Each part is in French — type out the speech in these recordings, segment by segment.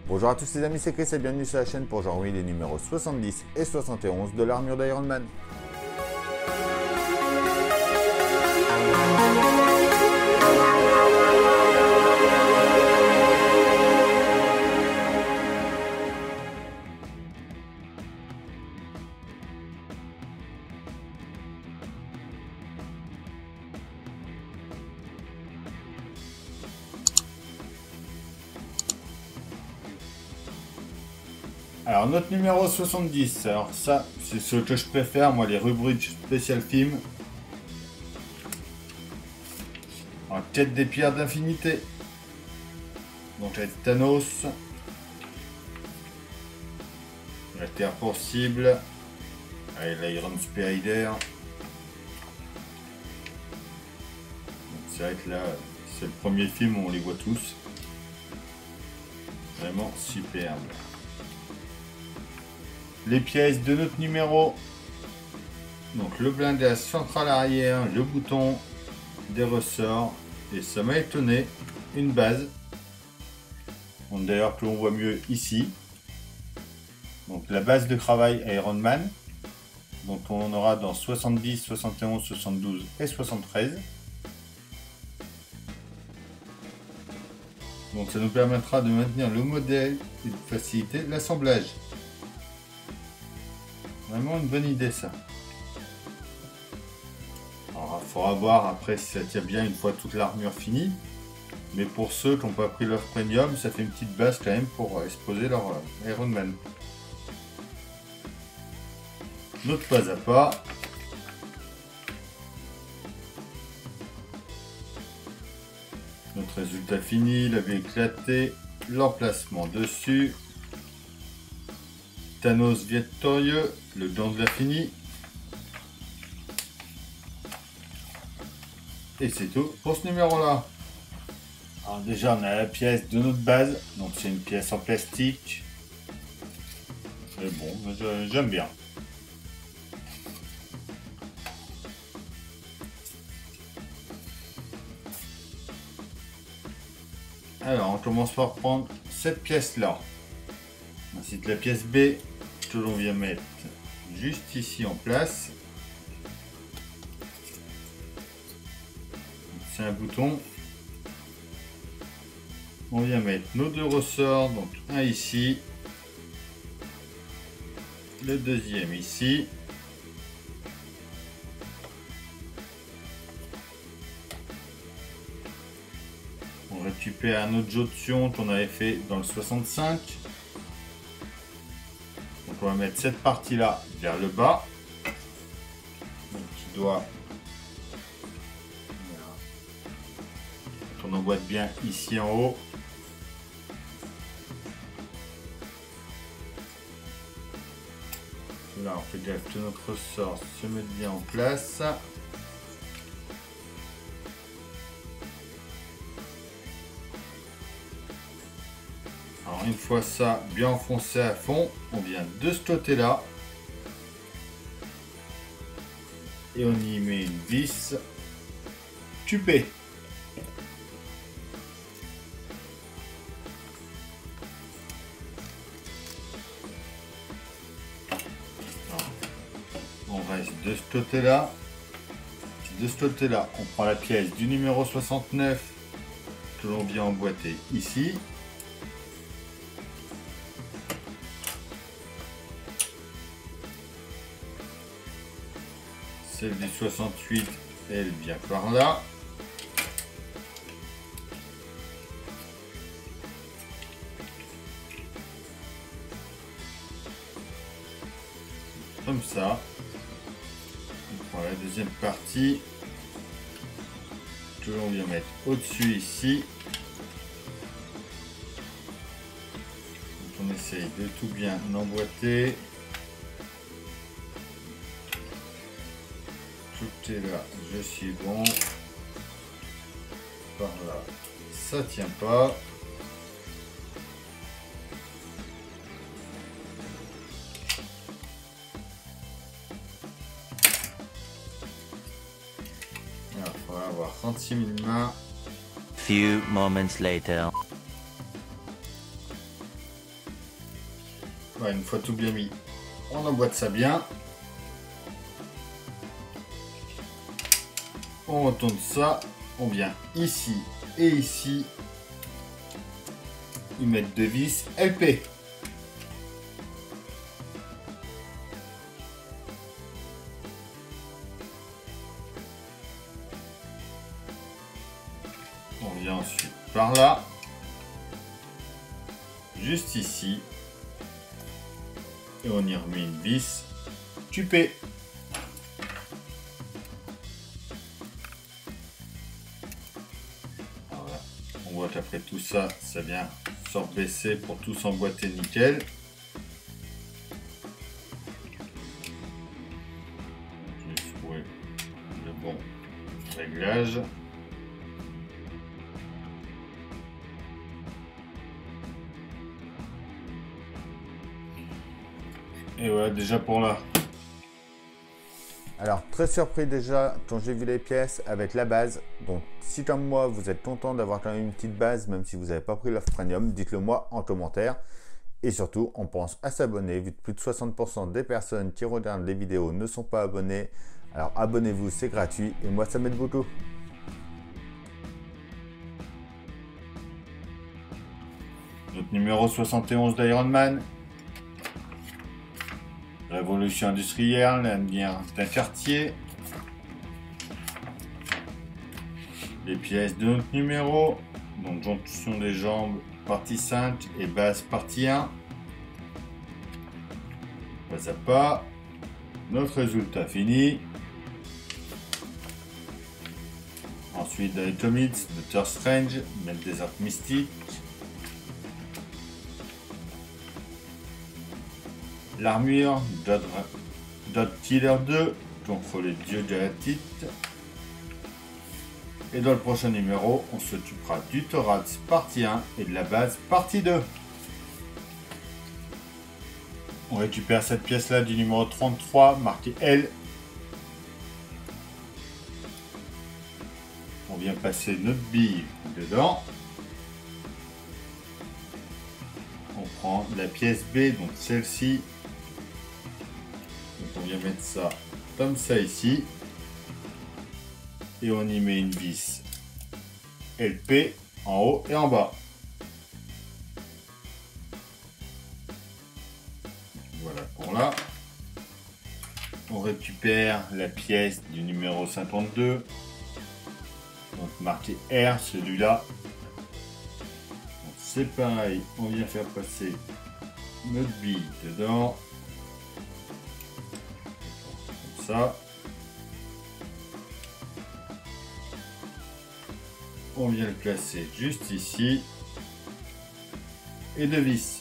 Bonjour à tous les amis, c'est Chris et bienvenue sur la chaîne pour jouer les numéros 70 et 71 de l'armure d'Iron Man. Alors notre numéro 70, alors ça c'est ce que je préfère, moi les rubriques spécial film. En quête des pierres d'infinité. Donc avec Thanos. La Terre pour cible. Avec l'Iron Spider. C'est vrai que là c'est le premier film où on les voit tous. Vraiment superbe. Les pièces de notre numéro, donc le blindage central arrière, le bouton, des ressorts, et ça m'a étonné, une base, d'ailleurs que l'on voit mieux ici, donc la base de travail Iron Man, dont on aura dans 70, 71, 72 et 73. Donc ça nous permettra de maintenir le modèle et de faciliter l'assemblage. Vraiment une bonne idée ça. Alors il faudra voir après si ça tient bien une fois toute l'armure finie. Mais pour ceux qui n'ont pas pris leur premium, ça fait une petite base quand même pour exposer leur Iron Man. Notre pas à pas. Notre résultat fini, il avait éclaté. L'emplacement dessus. Thanos victorieux, le don de l'infini. Et c'est tout pour ce numéro-là. Alors déjà, on a la pièce de notre base. Donc c'est une pièce en plastique. Mais bon, j'aime bien. Alors, on commence par prendre cette pièce-là. Ensuite, la pièce B que l'on vient mettre juste ici en place. C'est un bouton. On vient mettre nos deux ressorts, donc un ici, le deuxième ici. On récupère un autre jeu d'option qu'on avait fait dans le 65. Donc on va mettre cette partie là vers le bas. Donc qui doit, quand on emboîte bien ici en haut. Là on fait gaffe que notre ressort se mette bien en place. Alors une fois ça bien enfoncé à fond, on vient de ce côté là et on y met une vis tupée. On reste de ce côté là. De ce côté là, on prend la pièce du numéro 69 que l'on vient emboîter ici. Celle du 68, elle vient par là. Comme ça. On prend la deuxième partie que l'on vient mettre au-dessus ici. Donc on essaye de tout bien emboîter. Tout est là, je suis bon. Par là, ça tient pas. Alors, il faudra avoir 36 000 mains. Few moments later. Ouais, une fois tout bien mis, on emboîte ça bien. On retourne ça, on vient ici et ici. Ils mettent deux vis LP. On vient ensuite par là, juste ici, et on y remet une vis tupée. Voilà. On voit qu'après tout ça, ça vient se baisser pour tout s'emboîter nickel. Je vais trouver le bon réglage. Et voilà, déjà pour là. Alors, très surpris déjà quand j'ai vu les pièces avec la base. Donc, si comme moi, vous êtes content d'avoir quand même une petite base, même si vous n'avez pas pris l'offre premium, dites-le moi en commentaire. Et surtout, on pense à s'abonner, vu que plus de 60% des personnes qui regardent les vidéos ne sont pas abonnées. Alors, abonnez-vous, c'est gratuit et moi, ça m'aide beaucoup. Notre numéro 71 d'Iron Man. Révolution industrielle, l'avenir d'un quartier. Les pièces de notre numéro. Donc jonction des jambes, partie 5 et base partie 1. Pas à pas. Notre résultat fini. Ensuite, dans les comics, Doctor Strange, mettre des arcs mystiques. L'armure, God Killer 2, contre les dieux galactiques. Et dans le prochain numéro, on s'occupera du thorax partie 1 et de la base partie 2. On récupère cette pièce-là du numéro 33, marqué L. On vient passer notre bille dedans. On prend la pièce B, donc celle-ci. Donc on vient mettre ça comme ça ici. Et on y met une vis LP en haut et en bas. Voilà pour là. On récupère la pièce du numéro 52. Donc marqué R, celui-là. C'est pareil, on vient faire passer notre bille dedans. Comme ça. On vient le placer juste ici. Et deux vis.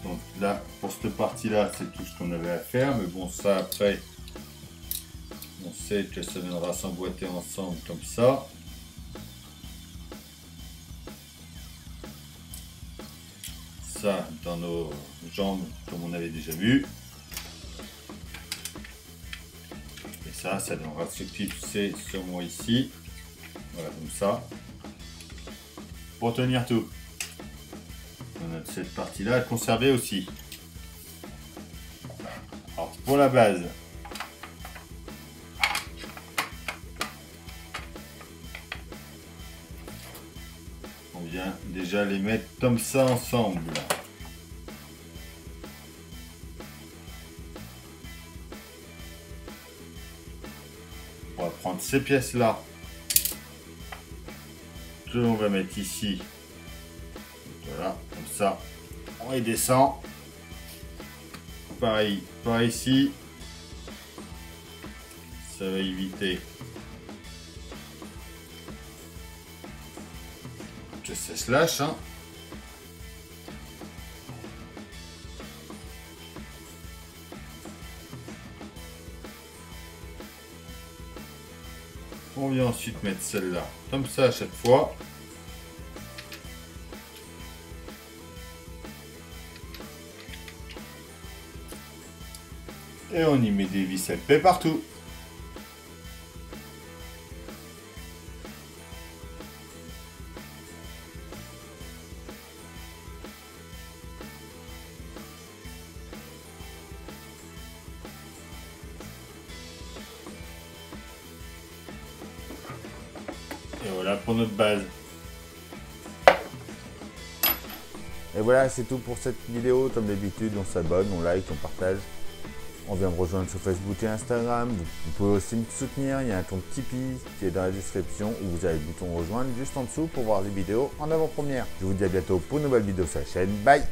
Donc là, pour cette partie-là, c'est tout ce qu'on avait à faire. Mais bon, ça après, on sait que ça viendra s'emboîter ensemble comme ça. Ça dans nos jambes, comme on avait déjà vu. Ça devra se clipser sur moi ici. Voilà, comme ça. Pour tenir tout. On a cette partie-là à conserver aussi. Alors, pour la base. On vient déjà les mettre comme ça ensemble. On va prendre ces pièces-là que l'on va mettre ici. Voilà, comme ça, on les descend. Pareil, par ici. Ça va éviter que ça se lâche. Hein. On vient ensuite mettre celle-là comme ça à chaque fois. Et on y met des vis LP partout. Voilà pour notre base. Et voilà, c'est tout pour cette vidéo. Comme d'habitude, on s'abonne, on like, on partage. On vient me rejoindre sur Facebook et Instagram. Vous pouvez aussi me soutenir. Il y a un compte Tipeee qui est dans la description où vous avez le bouton rejoindre juste en dessous pour voir les vidéos en avant-première. Je vous dis à bientôt pour une nouvelle vidéo sur la chaîne. Bye!